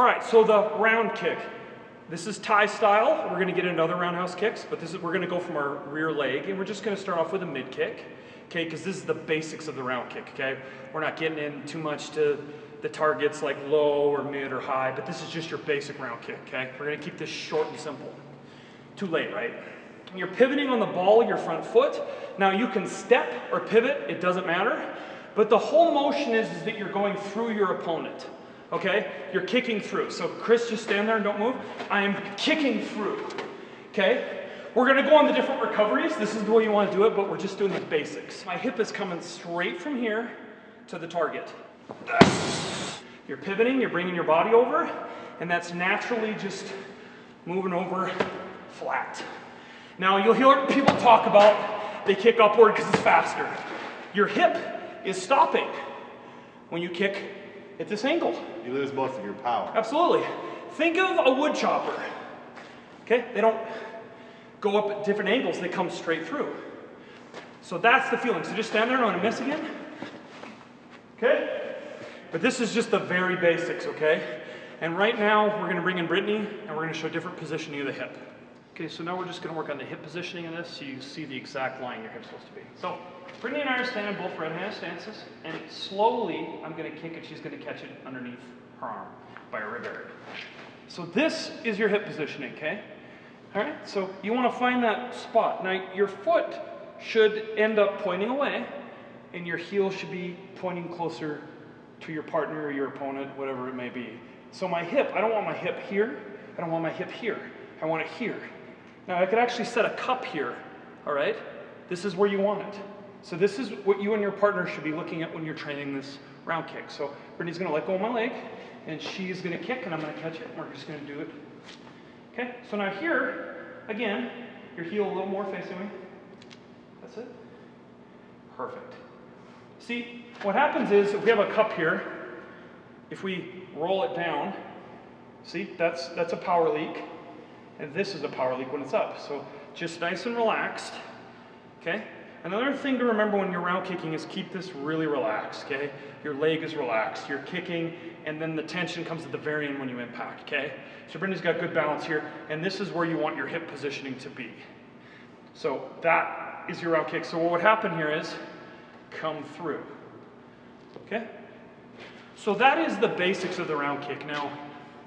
All right, so the round kick. This is Thai style. We're gonna get into other roundhouse kicks, but we're gonna go from our rear leg, and we're just gonna start off with a mid kick, okay? Because this is the basics of the round kick, okay? We're not getting in too much to the targets like low or mid or high, but this is just your basic round kick, okay? We're gonna keep this short and simple. Too late, right? You're pivoting on the ball of your front foot. Now you can step or pivot, it doesn't matter, but the whole motion is that you're going through your opponent. Okay, you're kicking through. So Chris, just stand there and don't move. I am kicking through, okay? We're gonna go on the different recoveries. This is the way you wanna do it, but we're just doing the basics. My hip is coming straight from here to the target. You're pivoting, you're bringing your body over, and that's naturally just moving over flat. Now you'll hear people talk about they kick upward because it's faster. Your hip is stopping when you kick at this angle. You lose most of your power. Absolutely. Think of a wood chopper. Okay? They don't go up at different angles, they come straight through. So that's the feeling. So just stand there and I'm gonna miss again. Okay? But this is just the very basics, okay? And right now we're gonna bring in Brittany and we're gonna show different positioning of the hip. Okay, so now we're just gonna work on the hip positioning of this so you see the exact line your hip's supposed to be. So Brittany and I are standing both right-handed stances, and slowly I'm gonna kick it, she's gonna catch it underneath her arm by her rib area. So this is your hip positioning, okay? All right, so you wanna find that spot. Now your foot should end up pointing away, and your heel should be pointing closer to your partner or your opponent, whatever it may be. So my hip, I don't want my hip here, I don't want my hip here, I want it here. Now I could actually set a cup here, all right? This is where you want it. So this is what you and your partner should be looking at when you're training this round kick. So Brittany's gonna let go of my leg, and she's gonna kick, and I'm gonna catch it, and we're just gonna do it. Okay, so now here, again, your heel a little more facing me. That's it. Perfect. See, what happens is, if we have a cup here, if we roll it down, see, that's a power leak. And this is a power leak when it's up. So just nice and relaxed, okay? Another thing to remember when you're round kicking is keep this really relaxed, okay? Your leg is relaxed, you're kicking, and then the tension comes at the very end when you impact, okay? So Brittany's got good balance here, and this is where you want your hip positioning to be. So that is your round kick. So what would happen here is, come through, okay? So that is the basics of the round kick. Now,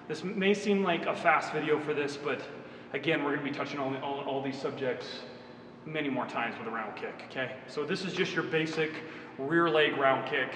this may seem like a fast video for this, but again, we're gonna be touching on all these subjects many more times with a round kick, okay? So this is just your basic rear leg round kick.